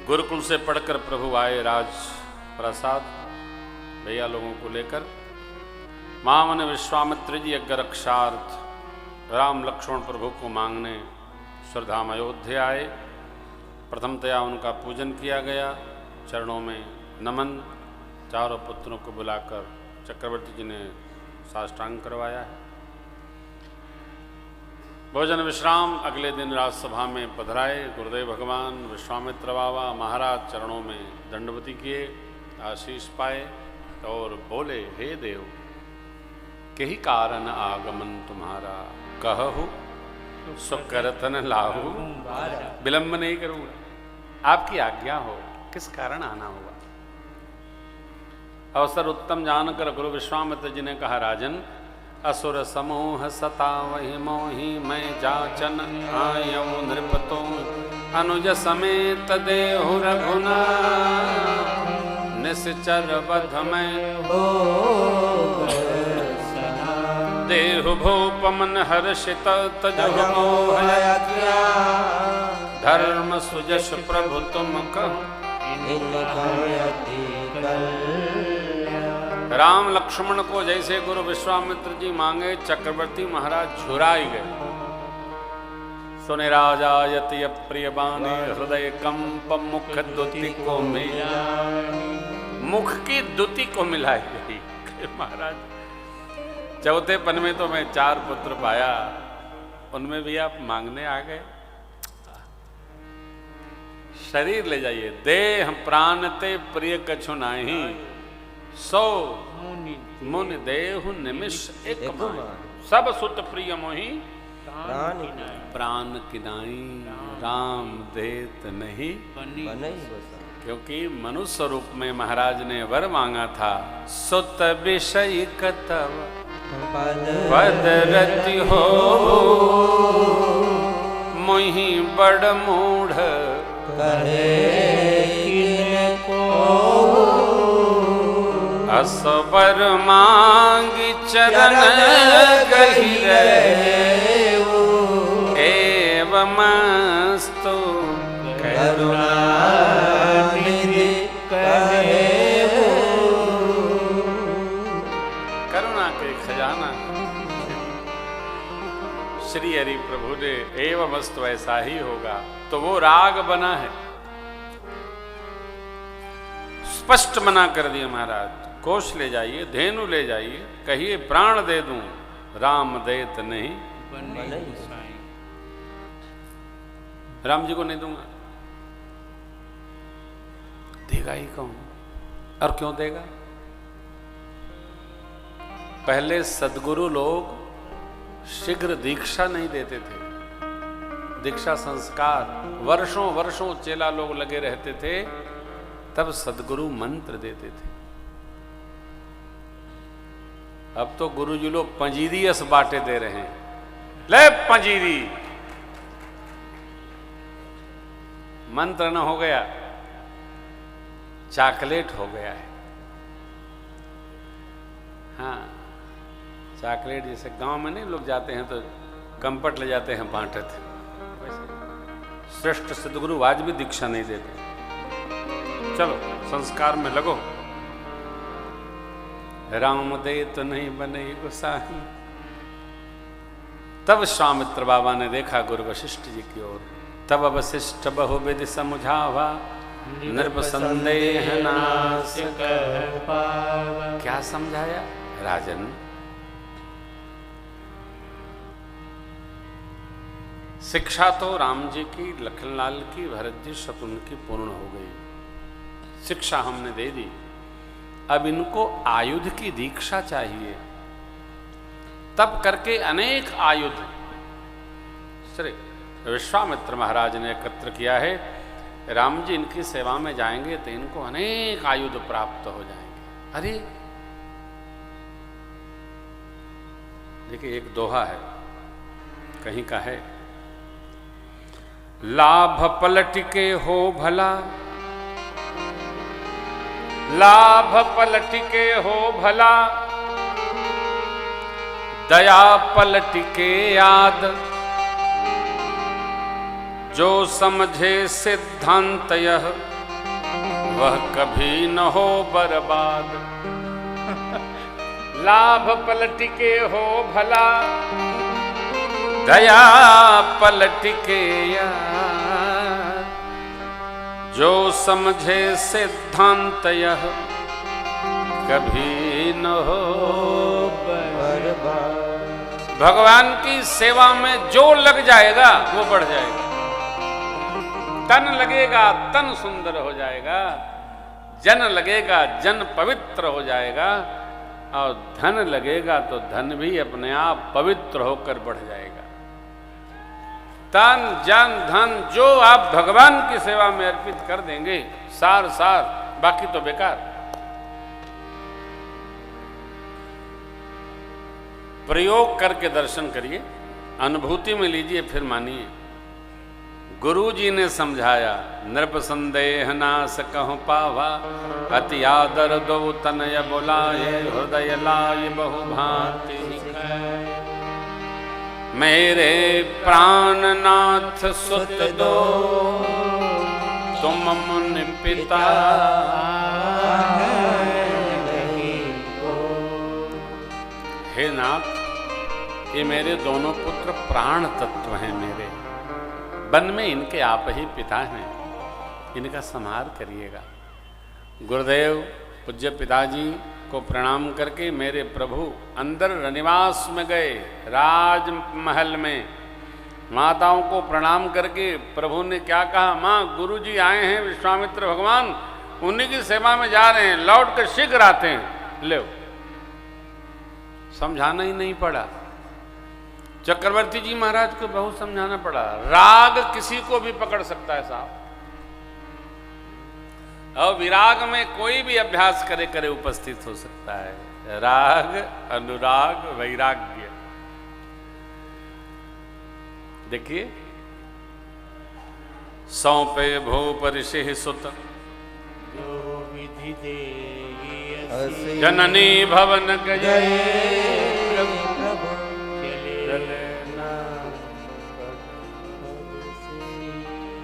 गुरुकुल से पढ़कर प्रभु आए राज प्रसाद भैया लोगों को लेकर। महामन विश्वामित्र जी यज्ञ रक्षार्थ राम लक्ष्मण प्रभु को मांगने श्रद्धाम अयोध्या आए। प्रथमतया उनका पूजन किया गया, चरणों में नमन, चारों पुत्रों को बुलाकर चक्रवर्ती जी ने साष्टांग करवाया है। भोजन विश्राम, अगले दिन राजसभा में पधराए गुरुदेव भगवान विश्वामित्र बाबा महाराज चरणों में दंडवती किए, आशीष पाए और बोले, हे देव, कही कारण आगमन तुम्हारा, कहु सुकरतन लाहू, विलंब नहीं करूंगा, आपकी आज्ञा हो, किस कारण आना होगा। अवसर उत्तम जानकर गुरु विश्वामित्र जी ने कहा, राजन, असुर समूह सतावहि मोहि मैं जाचन आयऊ नृपतो अनुज समेत देहु रघुनाथ निश्चर बध मैं देहु भूप मन हर्षित तजहु मोह धर्म सुजस प्रभु तुम कहो। राम लक्ष्मण को जैसे गुरु विश्वामित्र जी मांगे, चक्रवर्ती महाराज झुराई गए। सुने राजा यति प्रिय बानी हृदय कंप मुख दुति को मिला, मुख की दुति को मिलाई गई। महाराज, चौथे पन में तो मैं 4 पुत्र पाया, उनमें भी आप मांगने आ गए। शरीर ले जाइए, देह प्राण ते प्रिय कछु नाही, 100 मुनि देहु निमिष एक माही, सब सुत प्रिय मोहि प्राण किनाई, राम देत नहीं क्योंकि मनुष्य रूप में महाराज ने वर मांगा था। सुत विषय कतव पद रति हो, मोहि बड़ मूढ़ असबर मांगी चरण गहिरे एवमस्तु करुणानिधि कहे। करुणा के खजाना श्री हरि प्रभु ने एवमस्तु ऐसा ही होगा, तो वो राग बना है, स्पष्ट मना कर दिया महाराज। कोष ले जाइए, धेनु ले जाइए, कहिए प्राण दे दूं, राम देत नहीं राम जी को नहीं दूंगा। देगा ही कौन और क्यों देगा? पहले सद्गुरु लोग शीघ्र दीक्षा नहीं देते थे, दीक्षा संस्कार वर्षों वर्षों चेला लोग लगे रहते थे, तब सद्गुरु मंत्र देते थे। अब तो गुरुजी लोग पंजीरी अस बाटे दे रहे हैं, ले पंजीरी, मंत्र न हो गया, चॉकलेट हो गया है। हाँ, चॉकलेट जैसे गांव में नहीं लोग जाते हैं तो कंपट ले जाते हैं बांटे थे, श्रेष्ठ सद्गुरु आज भी दीक्षा नहीं देते। चलो संस्कार में लगो, राम दे तो नहीं बने गोसाई। तब विश्वामित्र बाबा ने देखा गुरु वशिष्ठ जी की ओर, तब वशिष्ठ बहुविध समुझावा नृप संदेह नाश कर पावा। क्या समझाया राजन? शिक्षा तो राम जी की, लखनलाल की, भरत जी शत्रुघ्न की पूर्ण हो गई, शिक्षा हमने दे दी। अब इनको आयुध की दीक्षा चाहिए, तब करके अनेक आयुध श्री विश्वामित्र महाराज ने एकत्र किया है। राम जी इनकी सेवा में जाएंगे तो इनको अनेक आयुध प्राप्त हो जाएंगे। अरे देखिए, एक दोहा है, कहीं का है, लाभ पलट के हो भला, लाभ पलट के हो भला, दया पलट के याद, जो समझे सिद्धांत यह वह कभी न हो बर्बाद। लाभ पलट के हो भला, दया पलट के यार, जो समझे सिद्धांत यह कभी न हो बर्बाद। भगवान की सेवा में जो लग जाएगा वो बढ़ जाएगा। तन लगेगा तन सुंदर हो जाएगा, जन लगेगा जन पवित्र हो जाएगा, और धन लगेगा तो धन भी अपने आप पवित्र होकर बढ़ जाएगा। तन जन धन जो आप भगवान की सेवा में अर्पित कर देंगे, सार सार, बाकी तो बेकार। प्रयोग करके दर्शन करिए, अनुभूति में लीजिए, फिर मानिए। गुरु जी ने समझाया, नृप संदेह नास कहूँ पावा, अति आदर दो तनय बुलाए, हृदय लाय बहु भांति। मेरे प्राणनाथ सुत दो, तुम मुनि पिता। हे नाथ, ये मेरे दोनों पुत्र प्राण तत्व हैं मेरे, वन में इनके आप ही पिता हैं, इनका संहार करिएगा। गुरुदेव पूज्य पिताजी को प्रणाम करके मेरे प्रभु अंदर निवास में गए, राजमहल में। माताओं को प्रणाम करके प्रभु ने क्या कहा, माँ गुरुजी आए हैं विश्वामित्र भगवान, उन्हीं की सेवा में जा रहे हैं, लौट कर शीघ्र आते हैं। ले, समझाना ही नहीं पड़ा। चक्रवर्ती जी महाराज को बहुत समझाना पड़ा। राग किसी को भी पकड़ सकता है साहब, और विराग में कोई भी अभ्यास करे करे उपस्थित हो सकता है। राग, अनुराग, वैराग्य। देखिए, सौंपे भूप ऋषि सुत, जननी भवन गए,